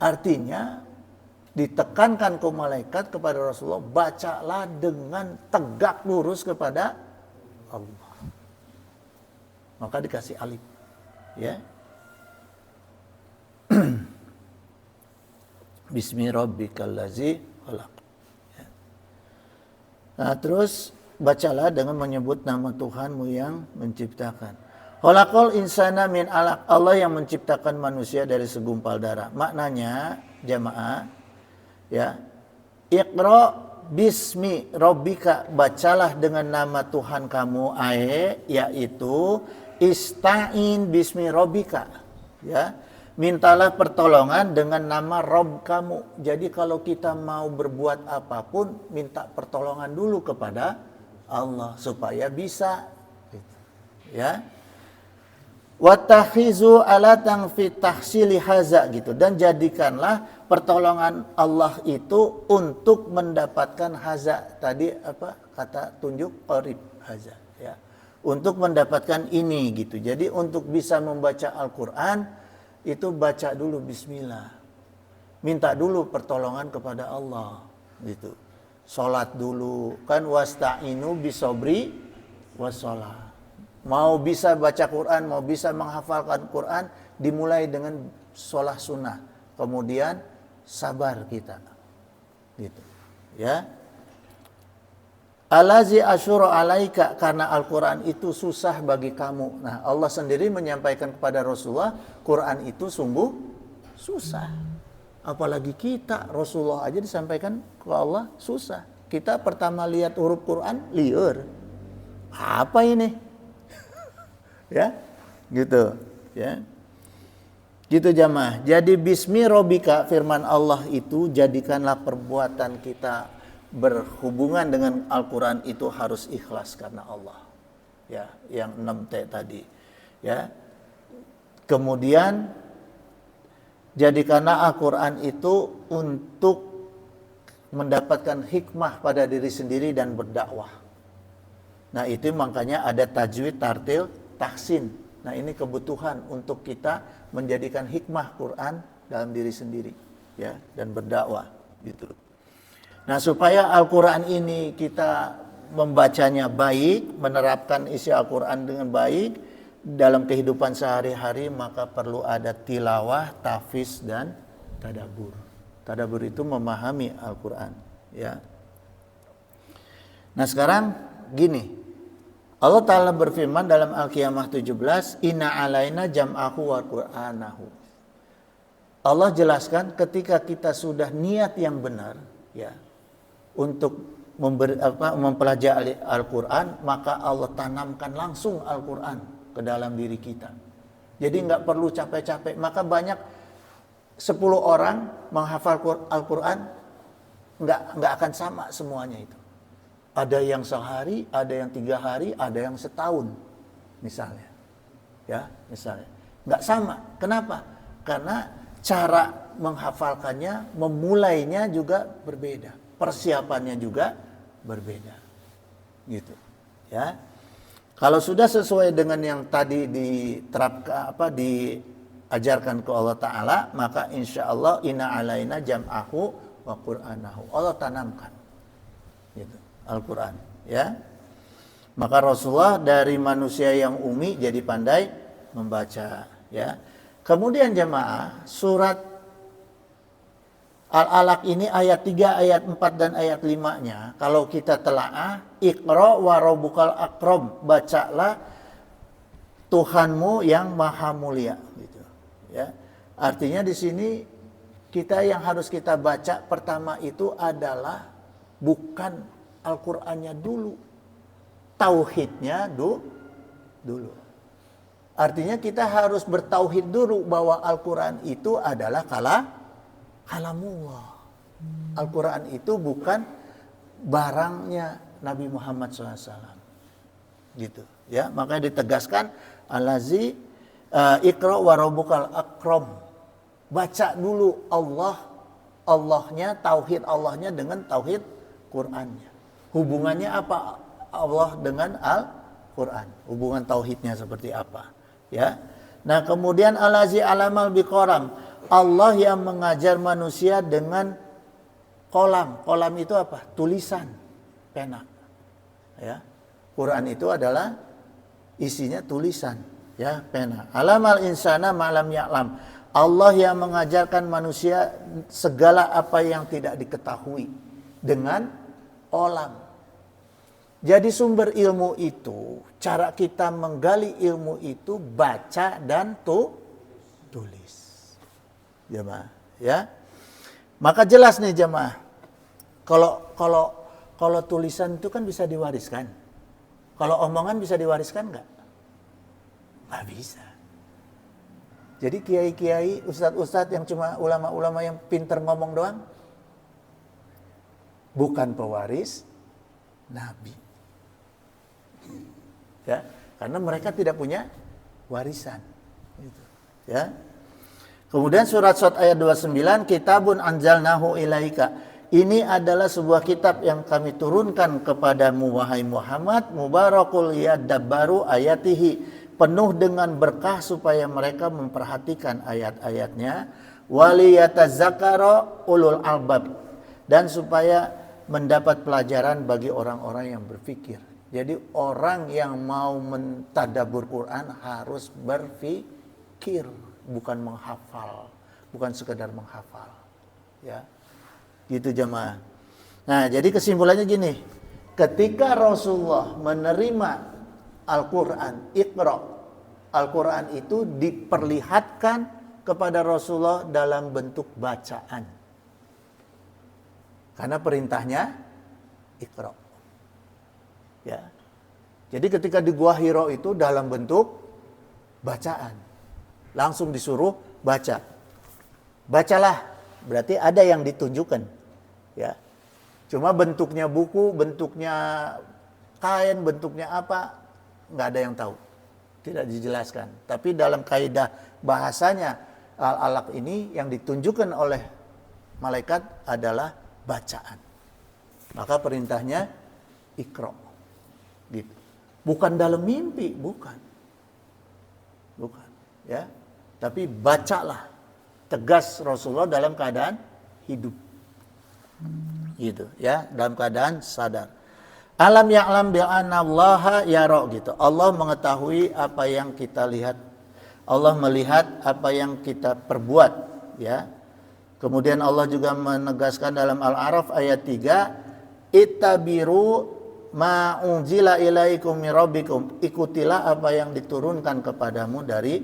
Artinya ditekankan ke malaikat kepada Rasulullah, bacalah dengan tegak lurus kepada Allah. Maka dikasih alif, ya. Bismi rabbikal ladzi khalaq. Ya. Nah, terus bacalah dengan menyebut nama Tuhanmu yang menciptakan. Khalaqal insana min alaq. Allah yang menciptakan manusia dari segumpal darah. Maknanya jamaah ya. Iqra bismi rabbika, bacalah dengan nama Tuhan kamu, yaitu ista'in bismi rabbika. Ya. Mintalah pertolongan dengan nama Rabb kamu. Jadi kalau kita mau berbuat apapun, minta pertolongan dulu kepada Allah supaya bisa. Ya. Wattakhizu alatan fi tahsili haza gitu, dan jadikanlah pertolongan Allah itu untuk mendapatkan haza. Tadi apa kata tunjuk qarib haza ya. Untuk mendapatkan ini gitu. Jadi untuk bisa membaca Al-Qur'an itu baca dulu bismillah. Minta dulu pertolongan kepada Allah gitu. Salat dulu kan, wasta'inu bisobri wassalah. Mau bisa baca Quran, mau bisa menghafalkan Quran, dimulai dengan sholat sunnah. Kemudian sabar kita. Gitu. Ya. Alazi asyuru alaika, karena Al-Quran itu susah bagi kamu. Nah, Allah sendiri menyampaikan kepada Rasulullah, Quran itu sungguh susah. Apalagi kita, Rasulullah aja disampaikan ke Allah susah. Kita pertama lihat huruf Quran, liur. Apa ini? Ya, gitu. Ya. Gitu jamaah. Jadi bismi rabbika, firman Allah itu jadikanlah perbuatan kita berhubungan dengan Al-Quran itu harus ikhlas karena Allah. Ya, yang 6T tadi. Ya. Kemudian jadikanlah Al-Quran itu untuk mendapatkan hikmah pada diri sendiri dan berdakwah. Nah, itu makanya ada tajwid, tartil, tahsin. Nah, ini kebutuhan untuk kita menjadikan hikmah Quran dalam diri sendiri, ya, dan berdakwah gitu. Nah, supaya Al-Quran ini kita membacanya baik, menerapkan isi Al-Quran dengan baik dalam kehidupan sehari-hari, maka perlu ada tilawah, tahfiz, dan tadabbur. Tadabbur itu memahami Al-Quran. Ya. Nah, sekarang gini, Allah Ta'ala berfirman dalam Al-Qiyamah 17, Inna alaina jam'ahu wa Qur'anahu. Allah jelaskan ketika kita sudah niat yang benar, ya, untuk mempelajari Al-Quran, maka Allah tanamkan langsung Al-Quran ke dalam diri kita. Jadi nggak perlu capek-capek. Maka banyak 10 orang menghafal Al-Quran, nggak akan sama semuanya itu. Ada yang sehari, ada yang 3 hari, ada yang setahun, misalnya. Ya, misalnya. Nggak sama. Kenapa? Karena cara menghafalkannya, memulainya juga berbeda. Persiapannya juga berbeda, gitu, ya. Kalau sudah sesuai dengan yang tadi diterapkan, diajarkan ke Allah Ta'ala, maka insya Allah inna alaina jam'ahu wa Qur'anahu. Allah tanamkan, gitu, Al-Quran, ya. Maka Rasulullah dari manusia yang umi jadi pandai membaca, ya. Kemudian jemaah, surat Al-Alaq ini ayat 3, ayat 4, dan ayat 5-nya. Kalau kita telaah, Iqra wa rabbukal akram, bacalah Tuhanmu yang maha mulia. Gitu. Ya. Artinya di sini kita yang harus kita baca pertama itu adalah bukan Al-Qur'annya dulu. Tauhidnya dulu. Artinya kita harus bertauhid dulu bahwa Al-Quran itu adalah kalamullah. Al-Quran itu bukan barangnya Nabi Muhammad SAW. Gitu, ya. Makanya ditegaskan alazi Iqra wa rabbukal akram. Baca dulu Allahnya, tauhid Allahnya dengan tauhid Qurannya. Hubungannya apa Allah dengan Al-Quran? Hubungan tauhidnya seperti apa? Ya. Nah, kemudian alazi alamal biqalam. Allah yang mengajar manusia dengan kolam. Kolam itu apa? Tulisan, pena. Ya. Quran itu adalah isinya tulisan, ya, pena. Alamal insana ma'lam ya'lam. Allah yang mengajarkan manusia segala apa yang tidak diketahui dengan olam. Jadi sumber ilmu itu, cara kita menggali ilmu itu baca dan tulis. Jemaah, ya. Maka jelas nih jemaah. Kalau tulisan itu kan bisa diwariskan. Kalau omongan bisa diwariskan enggak? Nggak bisa. Jadi kiai-kiai, ustadz-ustadz yang cuma ulama-ulama yang pinter ngomong doang, bukan pewaris Nabi. Ya, karena mereka tidak punya warisan. Gitu. Ya. Kemudian surat Shad ayat 29, kitabun anzalnahu ilaika. Ini adalah sebuah kitab yang kami turunkan kepadamu wahai Muhammad, mubarakul yadabbaru ayatihi. Penuh dengan berkah supaya mereka memperhatikan ayat-ayatnya, waliyatazakkara ulul albab, dan supaya mendapat pelajaran bagi orang-orang yang berpikir. Jadi orang yang mau mentadabbur Quran harus berpikir, bukan menghafal, bukan sekedar menghafal. Ya. Gitu jemaah. Nah, jadi kesimpulannya gini, ketika Rasulullah menerima Al-Quran, Iqra, Al-Quran itu diperlihatkan kepada Rasulullah dalam bentuk bacaan. Karena perintahnya Iqra. Ya. Jadi ketika di Gua Hira itu dalam bentuk bacaan. Langsung disuruh baca. Bacalah, berarti ada yang ditunjukkan. Ya. Cuma bentuknya buku, bentuknya kain, bentuknya apa, nggak ada yang tahu, tidak dijelaskan. Tapi dalam kaidah bahasanya al-alaq ini yang ditunjukkan oleh malaikat adalah bacaan. Maka perintahnya Iqra, gitu. Bukan dalam mimpi, bukan, ya. Tapi bacalah, tegas Rasulullah dalam keadaan hidup, gitu, ya, dalam keadaan sadar. Alam ya'lam bi'annallaha yara, gitu. Allah mengetahui apa yang kita lihat. Allah melihat apa yang kita perbuat, ya. Kemudian Allah juga menegaskan dalam Al-A'raf ayat 3, ittabiru ma unzila ilaikum mir rabbikum. Ikutilah apa yang diturunkan kepadamu dari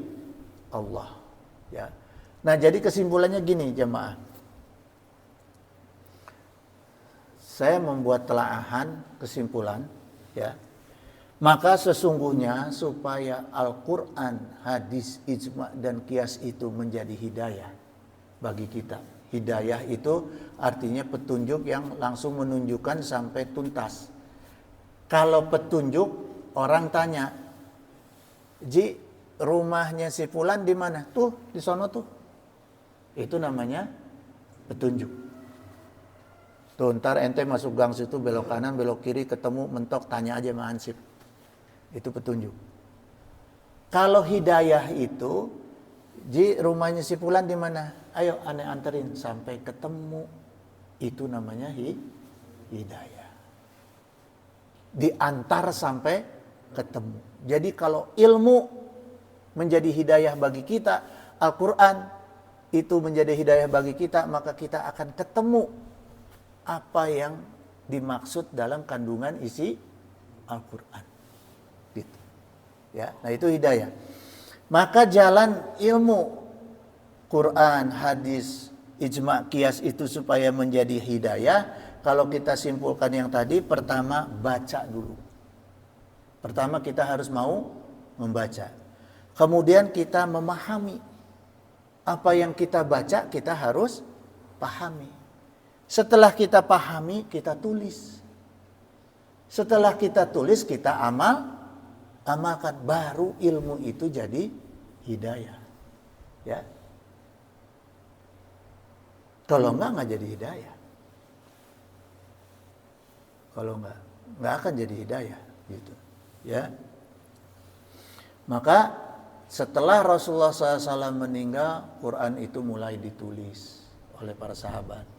Allah, ya. Nah, jadi kesimpulannya gini, jemaah. Saya membuat telaahan kesimpulan, ya. Maka sesungguhnya supaya Al-Quran, hadis, ijma' dan qiyas itu menjadi hidayah bagi kita. Hidayah itu artinya petunjuk yang langsung menunjukkan sampai tuntas. Kalau petunjuk, orang tanya, Ji, rumahnya si fulan di mana? Tuh, di sono tuh. Itu namanya petunjuk. Tuh, ntar ente masuk gang situ, belok kanan, belok kiri, ketemu mentok, tanya aja sama Ansip. Itu petunjuk. Kalau hidayah itu, Ji, rumahnya si fulan di mana? Ayo ane anterin sampai ketemu. Itu namanya hidayah. Diantar sampai ketemu. Jadi kalau ilmu menjadi hidayah bagi kita, Al-Quran itu menjadi hidayah bagi kita, maka kita akan ketemu apa yang dimaksud dalam kandungan isi Al-Quran, gitu. Ya, nah itu hidayah. Maka jalan ilmu Quran, hadis, ijma', qiyas itu supaya menjadi hidayah, kalau kita simpulkan yang tadi, pertama baca dulu. Pertama kita harus mau membaca. Kemudian kita memahami apa yang kita baca, kita harus pahami. Setelah kita pahami, kita tulis. Setelah kita tulis, kita amalkan. Baru ilmu itu jadi hidayah. Ya. Kalau enggak jadi hidayah. Kalau enggak akan jadi hidayah, gitu. Ya. Maka setelah Rasulullah SAW meninggal, Quran itu mulai ditulis oleh para sahabat.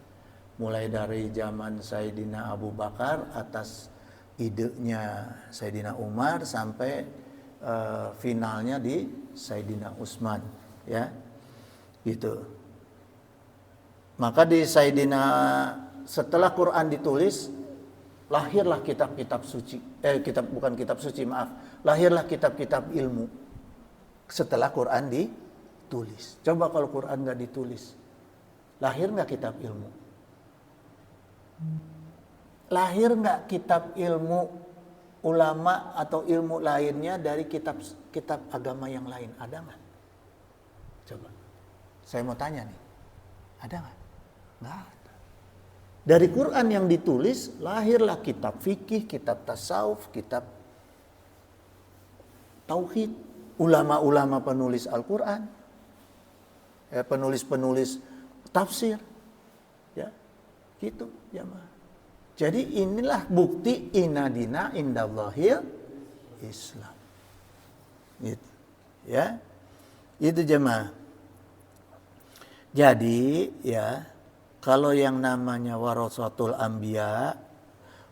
Mulai dari zaman Sayyidina Abu Bakar atas idenya Sayyidina Umar sampai finalnya di Sayyidina Utsman, ya. Gitu. Maka di Sayyidina setelah Quran ditulis, lahirlah kitab-kitab suci. Lahirlah kitab-kitab ilmu setelah Quran ditulis. Coba kalau Quran nggak ditulis, lahir nggak kitab ilmu? Lahir nggak kitab ilmu ulama atau ilmu lainnya dari kitab agama yang lain? Ada nggak? Coba, saya mau tanya nih, ada nggak? Nggak ada. Dari Quran yang ditulis, lahirlah kitab fikih, kitab tasawuf, kitab tauhid, ulama-ulama penulis Al-Quran, penulis-penulis tafsir, ya, gitu, jamaah. Jadi inilah bukti inadina indallahil Islam, gitu, ya, itu jamaah. Jadi, ya. Kalau yang namanya warasatul anbiya,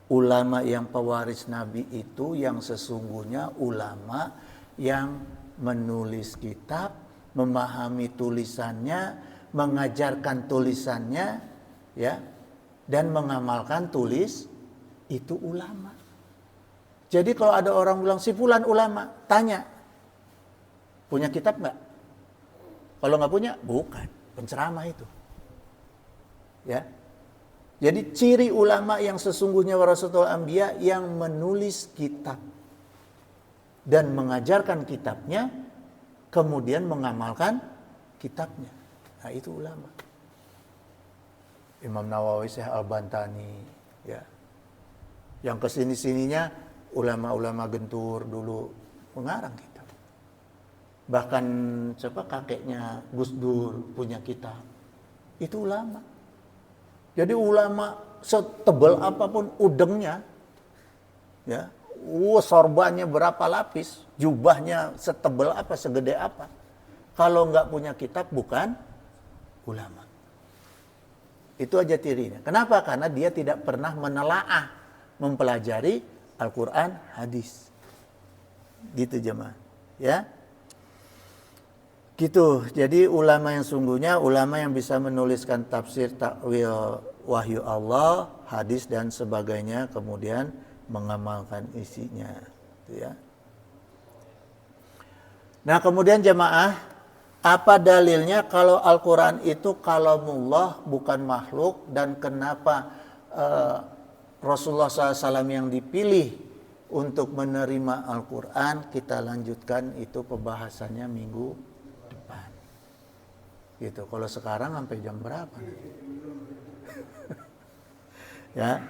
ulama yang pewaris Nabi itu yang sesungguhnya ulama yang menulis kitab, memahami tulisannya, mengajarkan tulisannya, ya, dan mengamalkan tulis itu ulama. Jadi kalau ada orang bilang si fulan ulama, tanya, punya kitab nggak? Kalau nggak punya, bukan penceramah itu. Ya, jadi ciri ulama yang sesungguhnya warasatul anbiya yang menulis kitab dan mengajarkan kitabnya, kemudian mengamalkan kitabnya. Nah, itu ulama. Imam Nawawi, Syekh Al-Bantani, ya, yang kesini-sininya ulama-ulama gentur dulu mengarang kitab. Bahkan kakeknya Gus Dur punya kitab. Itu ulama. Jadi ulama setebal apapun udengnya, ya, sorbannya berapa lapis, jubahnya setebal apa, segede apa. Kalau nggak punya kitab bukan ulama. Itu aja cirinya. Kenapa? Karena dia tidak pernah menelaah, mempelajari Al-Quran, hadis. Gitu jemaah, ya. Gitu. Jadi ulama yang sungguhnya ulama yang bisa menuliskan tafsir, takwil wahyu Allah, hadis dan sebagainya, kemudian mengamalkan isinya, gitu ya. Nah, kemudian jemaah, apa dalilnya kalau Al-Quran itu kalamullah, bukan makhluk, dan kenapa Rasulullah SAW yang dipilih untuk menerima Al-Quran? Kita lanjutkan itu pembahasannya minggu depan. Gitu. Kalau sekarang sampai jam berapa? Ya.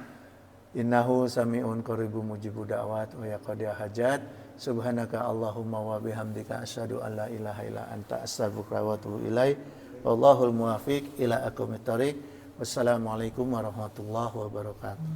Innahu sami'un qaribun mujibu da'wat wa yaqdi hajat. Subhanaka Allahumma wa bihamdika asyhadu an la ilaha illa anta astaghfiruka wa atubu ilaik. Wallahul muwaffiq ila aqwamit thoriq. Wassalamualaikum warahmatullahi wabarakatuh.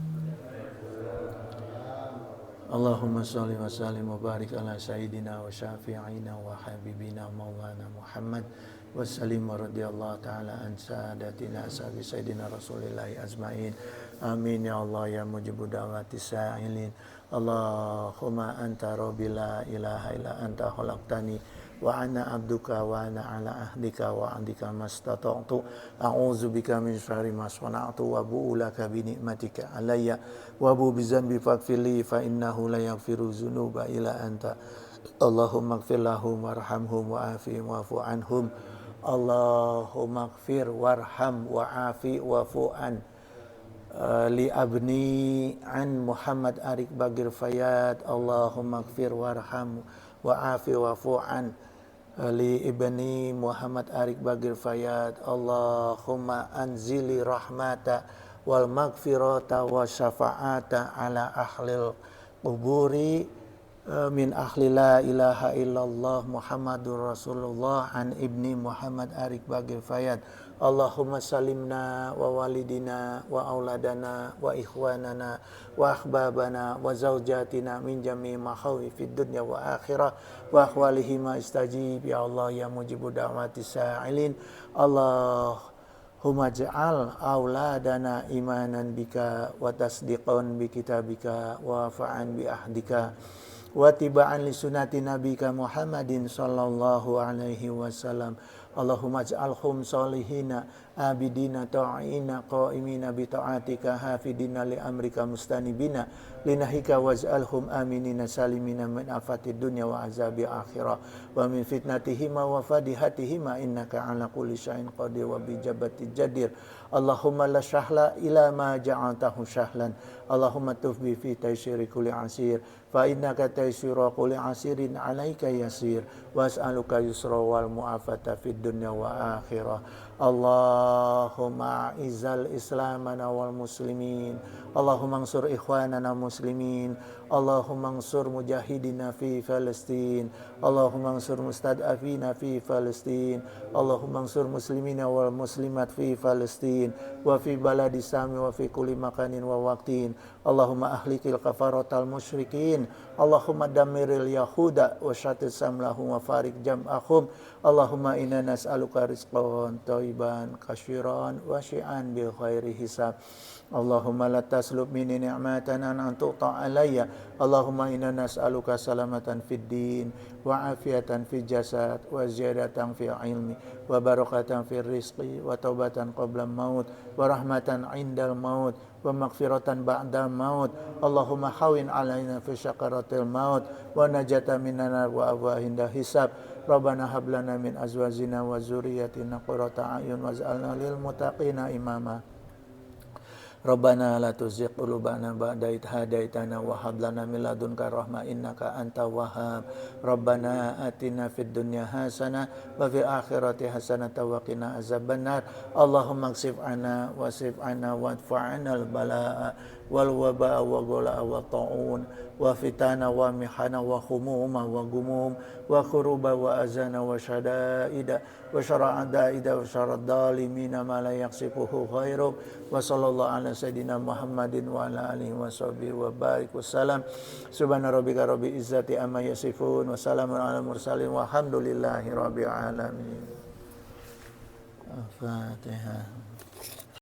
Allahumma shalli wa sallim wa barik ala sayyidina wa syafi'ina wa habibina maulana Muhammad wa sallim wa radiyallahu ta'ala an sadatina ashabi sayyidina rasulillahi azmain. Amin ya Allah ya mujibu da'wati sa'ilin. Allahumma anta rabbi la ilaha illa anta khalaqtani wa ana abduka wa ana ala ahdika wa andika mastata'tu a'udzu bika min syarri ma sana'tu wa bu'ulaka bi ni'matika alayya wa bu bi dzanbi faghfirli fa innahu la yaghfiru dzunuba illa anta. Allahumma ighfir lahum warhamhum wa'afi wa'fu anhum. Allahumma ighfir warham wa'afi wa'fu an. Li abni an Muhammad Arik Bagir Fayad. Allahumma ighfir warham wa'afi wa'fu an. Li ibni Muhammad Arik Bagir Fayad. Allahumma anzili rahmata wal maghfirata wa syafa'ata ala ahlil quburi min ahli la ilaha illallah Muhammadur Rasulullah an ibni Muhammad Arik Bagir Fayad. Allahumma salimna wa walidina wa auladana wa ikhwanana wa ahbabana wa zawjatina min jami' makhawi fid dunya wa akhirah wa ahwalihima istajib ya Allah ya mujibu da'wati sa'ilin. Allahumma ja'al auladana imanan bika wa tasdiqan bi kitabika wa fa'an bi ahdika wa tiba'an li sunnati nabika Muhammadin sallallahu alaihi wasallam. Allahumma ij'alhum salihina abidina ta'ina qa'imina bi ta'atika hafidina li amrika mustanibina linahika waj'alhum aminina salimina min afatid dunya wa azabi akhirah wa min fitnatihima wa fadihatihima innaka ala kulli syai'in qadir wa bi jabati jadir. Allahumma la syahla ila ma ja'altahu syahlan. Allahumma tufbi fi taysiri kulli asir fa innaka taysiru kulli asirin alaika yasir was'aluka yusra wal mu'afata fid dunya wa akhirah. Allahumma izzal islamana wal muslimin, Allahumma ansur ikhwanana muslimin, Allahumma ansur mujahidina fi Palestin, Allahumma ansur mustad'afina fi Palestin, Allahumma ansur muslimina wal muslimat fi Palestin wa fi baladi sami wa fi kulli makanin wa waqtin. Allahumma ahlikil kafaratal musyrikin, Allahumma damiril yahuda wa syatit samlahum wa farik jam'ahum. Allahumma inna nas'aluka rizqan thayyiban kasyiran wasi'an bil khairi hisab. Allahumma la taslub minni ni'matan an tu'ta alayya. Allahumma inna nas'aluka salamatan fid din wa afiatan fil jasad wa ziyadatan fil ilmi wa barakatan fil rizqi wa taubatan qabla maut wa rahmatan indal maut wa maghfiratan ba'dal maut. Allahumma hawin alaina fi syakaratil maut wa najata minan wa awahinda hisab. Rabbana hab lana min azwajina wa dzurriyyatina qurrata a'yun waj'alna lil muttaqina imama. Rabbana la tuzigh qulubana ba'da idh hadaitana wa hab lana min ladunka rahmah innaka antal wahhab. Rabbana atina fid dunya hasanah wa fil akhirati hasanah wa qina azabannar. Allahumma ksif 'anna wasif 'anna wadfa'na al balaa wal wabaa wa ghala wa ta'un wa fitana wa mihana wa khumuma wa gumum wa khuruba wa azana wa syada'ida wa syara'adaida wa syaraddalimina ma la yaksifuhu khairuk wa sallallahu ala sayyidina Muhammadin wa ala alihi wa sahbihi wa barik wassalam. Subhana rabbika rabbil izzati amma yasifun wa salamun ala mursalin walhamdulillahi rabbil alamin. Al-Fatihah.